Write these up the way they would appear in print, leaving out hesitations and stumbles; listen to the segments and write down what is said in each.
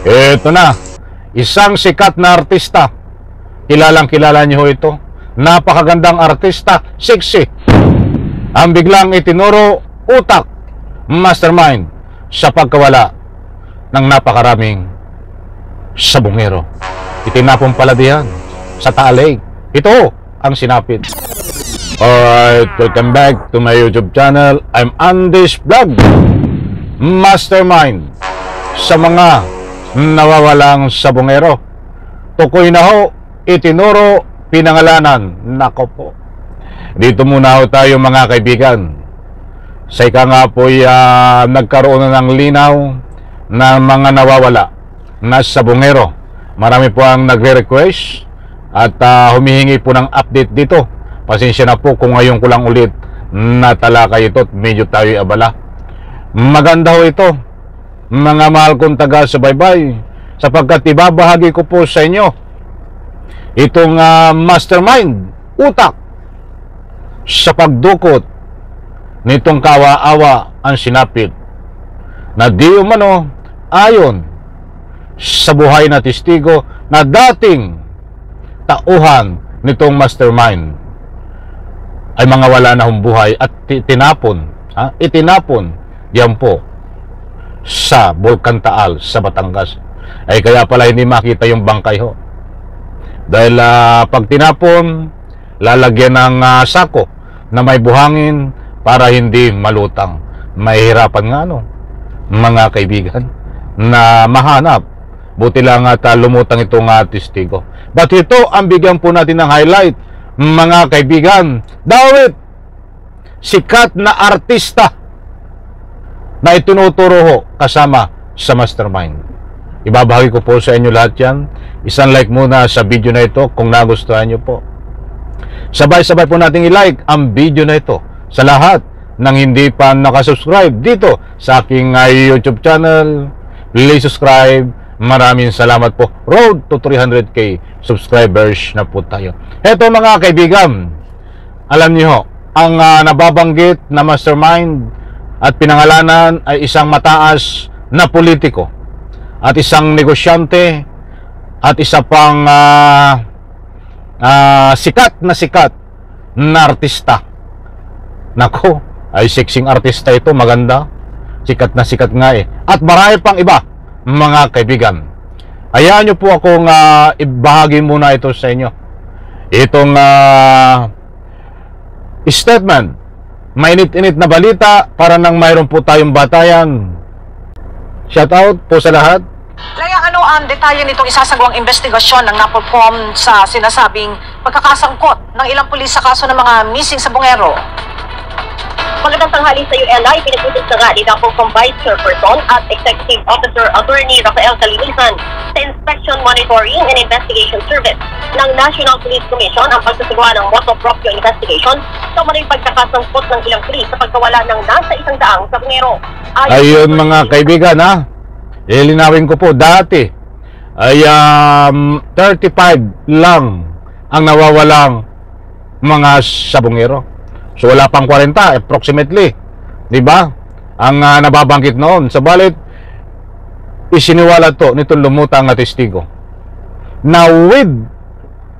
Ito na, isang sikat na artista. Kilalang kilala niyo ito. Napakagandang artista, sexy. Ang biglang itinuro utak, mastermind, sa pagkawala ng napakaraming sabongero. Itinapon pala diyan sa Taal Lake. Ito ang sinapit. Alright, welcome back to my YouTube channel. I'm Andy's Vlog. Mastermind sa mga nawawalang sabongero. Tukoy na ho, itinuro, pinangalanan. Nako po. Dito muna ho tayo mga kaibigan. Sa ika nga po nagkaroon na ng linaw na mga nawawala na sabongero. Marami po ang nagre-request at humihingi po ng update dito. Pasensya na po kung ngayon ko lang ulit natalakay ito at medyo tayo abala. Maganda ho ito, mga mahal kong taga-subaybay, sapagkat ibabahagi ko po sa inyo itong mastermind, utak sa pagdukot nitong kawa-awa ang sinapit na di umano ayon sa buhay na testigo na dating tauhan nitong mastermind ay mga wala na hong buhay at itinapon yan po sa Bulkan Taal sa Batangas. Ay kaya pala hindi makita yung bangkay ho, dahil pag tinapon, lalagyan ng sako na may buhangin para hindi malutang. Mahihirapan nga mga kaibigan na mahanap. Buti lang at lumutang itong testigo. But ito ang bigyan po natin ng highlight, mga kaibigan. Dawit, sikat na artista na itinuturo ho kasama sa mastermind. Ibabahagi ko po sa inyo lahat yan. Isang like muna sa video na ito kung nagustuhan nyo po. Sabay-sabay po nating i-like ang video na ito sa lahat ng hindi pa nakasubscribe dito sa aking YouTube channel. Please subscribe. Maraming salamat po. Road to 300k subscribers na po tayo. Eto mga kaibigan, alam niyo ang nababanggit na mastermind at pinangalanan ay isang mataas na politiko at isang negosyante at isa pang sikat na artista. Nako, ay sexing artista ito, maganda. Sikat nga eh. At marami pang iba, mga kaibigan. Hayaan nyo po akong ibahagi muna ito sa inyo. Itong statement, mainit-init na balita para nang mayroon po tayong batayan. Shout out po sa lahat. Kaya ano ang detalye nitong isasagawang investigasyon ng NAPOLCOM sa sinasabing pagkakasangkot ng ilang pulis sa kaso ng mga missing sabongero? Magandang tanghali sa ULI, pinag-usap na nga ni NAPOLCOM Vice Chairperson at Executive Officer Attorney Rafael Calinisan sa Inspection Monitoring and Investigation Service ng National Police Commission ang pagsasagawa ng motu proprio investigation sa maling pagkakasangkot ng ilang pulis sa pagkawala ng nasa 100 sabongero. Ayun mga kaibigan ilinawin ko po, dati ay 35 lang ang nawawalang mga sabongero. So wala pang 40 approximately, di ba? Ang nababanggit noon. Sabalit isiniwala to nitong lumutang na testigo na with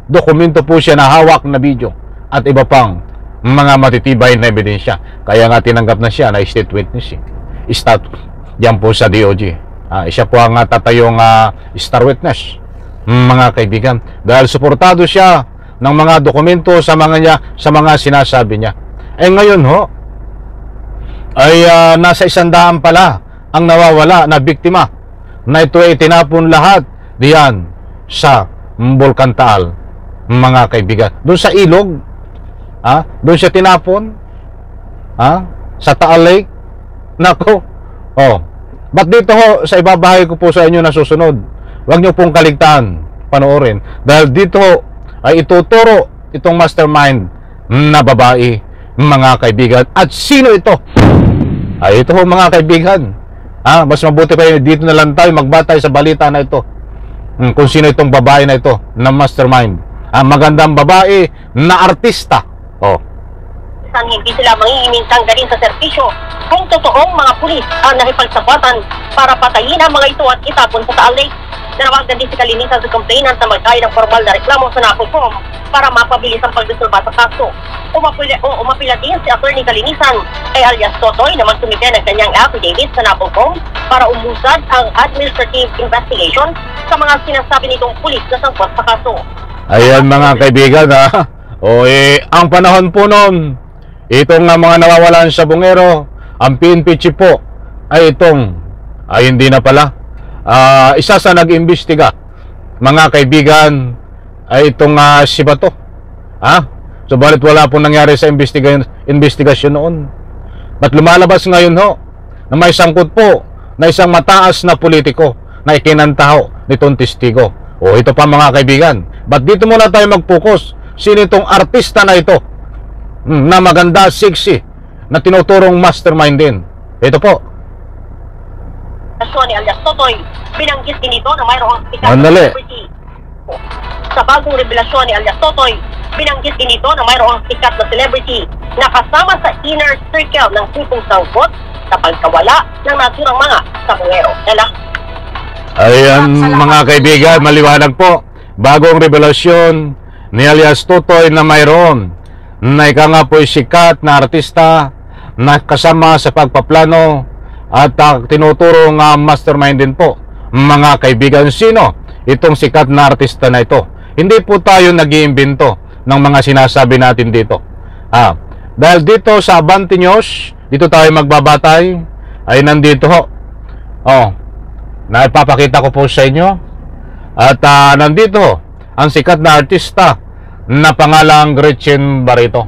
dokumento po siya na hawak na video at iba pang mga matitibay na ebidensya. Kaya nga tinanggap na siya na state witness. Yan po sa DOJ. Siya po ang tatayong star witness, mga kaibigan, dahil suportado siya ng mga dokumento sa mga sinasabi niya. Ngayon ay nasa 100 pala ang nawawala na biktima na ito ay tinapon lahat diyan sa Bulkan Taal, mga kaibigan. Doon sa ilog, doon siya tinapon, sa Taal Lake. Nako, But dito sa ibabahagi ko po sa inyo na susunod, huwag nyo pong kaligtaan panoorin, dahil dito ay ituturo itong mastermind na babae, mga kaibigan. At sino ito? Ay ito mga kaibigan, mas mabuti pa yun, dito na lang tayo magbatay sa balita na ito, kung sino itong babae na ito na mastermind. Magandang babae na artista. kaliinisan hindi sila mangingiming tanggalin sa serbisyo kung totoong mga pulis ang nakipagsabatan para patayin ang mga ito at itapon sa Taal Lake. Nanawagan din si Kalinisan sa complainant na magkaya ng formal na reklamo sa NAPOLCOM para mapabilis ang pagresolba sa kaso. Umapila din si Atty. Kalinisan kay alias Totoy na magsumite ng kanyang affidavit sa NAPOLCOM para umusad ang administrative investigation sa mga sinasabi nitong pulis na sangkot sa kaso. Ayan mga kaibigan ha. Ang panahon po noon, itong mga nawawalan sa bungero, ang PNP chief po ay hindi na pala. Isa sa nag-imbestiga, mga kaibigan, ay itong si Bato. Subalit wala pong nangyari sa investigasyon noon. Ba't lumalabas ngayon ho na may sangkot po na isang mataas na politiko na ikinantaho nitong testigo? Ito pa mga kaibigan. Ba't dito muna tayo mag-focus? Sino itong artista na ito? Na maganda, sexy, na tinuturong mastermind din. Ito po. Ni alias Totoy, binanggit din ito na mayroong sikat na Andali. celebrity. Sa bagong revelasyon ni alias Totoy, binanggit din ito na mayroong sikat na celebrity na kasama sa inner circle ng tipong sangkot sa pagkawala ng naturang mga sabungero. Ayan mga kaibigan, maliwanag po. Bagong revelasyon ni alias Totoy na mayroon na ika nga po sikat na artista na kasama sa pagpaplano at tinuturong mastermind din po. Mga kaibigan, sino itong sikat na artista na ito? Hindi po tayo nag-iimbento ng mga sinasabi natin dito. Dahil dito sa Abante News, dito tayo magbabatay, ay nandito ho. Naipapakita ko po sa inyo. At nandito ho, ang sikat na artista na pangalang Gretchen Barreto.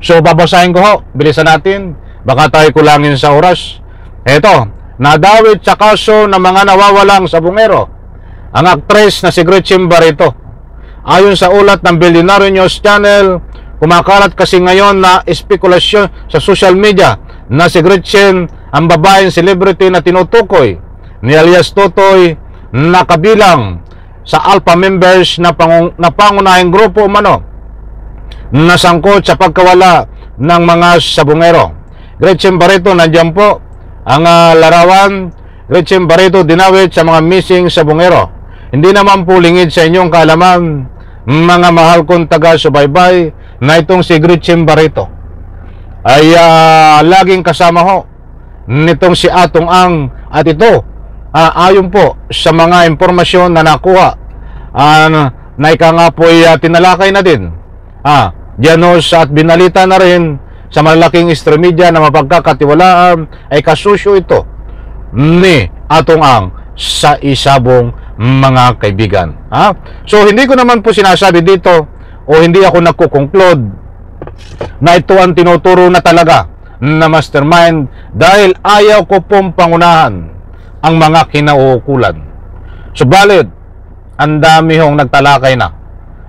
So babasahin ko ho, bilisan natin, baka tayo kulangin sa oras. Eto, nadawit sa kaso ng mga nawawalang sabungero ang aktres na si Gretchen Barreto. Ayon sa ulat ng Billionaire News Channel, kumakalat kasi ngayon na espekulasyon sa social media na si Gretchen ang babaeng celebrity na tinutukoy ni alias Totoy na kabilang sa alpha members na pangunahing grupo umano na sangkot sa pagkawala ng mga sabungero. Gretchen Barreto, nandiyan po ang larawan. Gretchen Barreto dinawit sa mga missing sabungero. Hindi naman po lingid sa inyong kaalaman, mga mahal kong taga-subaybay, na itong si Gretchen Barreto ay laging kasama ho nitong si Atong Ang. At ito, ayon po sa mga impormasyon na nakuha, na ika nga po ay tinalakay na din Janos at binalita na rin sa malaking media na mapagkakatiwalaan, ay kasusyo ito ni Atong Ang sa isabong, mga kaibigan. So hindi ko naman po sinasabi dito o hindi ako nagko-conclude na ito ang tinuturo na talaga na mastermind, dahil ayaw ko pong pangunahan ang mga kinauukulan. Subalit, ang dami hong nagtalakay na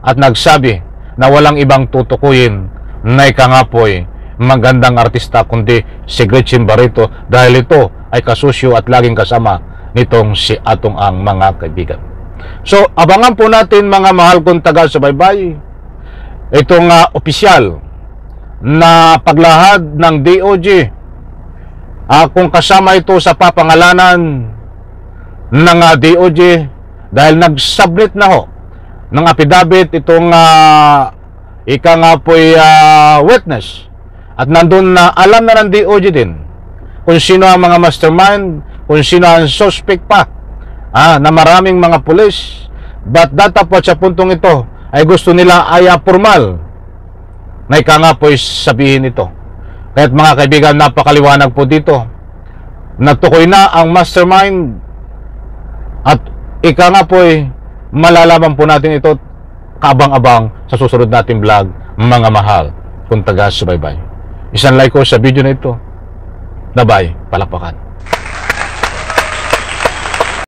at nagsabi na walang ibang tutukuyin na ika nga po'y magandang artista kundi si Gretchen Barreto, dahil ito ay kasusyo at laging kasama nitong si Atong Ang, mga kaibigan. So, abangan po natin, mga mahal kong taga-subaybay, itong opisyal na paglahad ng DOJ, kung kasama ito sa papangalanan ng DOJ, dahil nag-submit na ho ng affidavit itong ika nga po'y witness, at nandun na alam na ng DOJ din kung sino ang mga mastermind, kung sino ang suspect pa na maraming mga pulis. But datapot sa puntong ito ay gusto nila ay formal na ika nga po'y sabihin ito. Kaya't mga kaibigan, napakaliwanag po dito. Natukoy na ang mastermind, at ika nga po'y malalaman po natin ito kabang-abang sa susunod nating vlog, mga mahal kung taga-subaybay. Isang like ko sa video na ito. Bye-bye, palakpakan.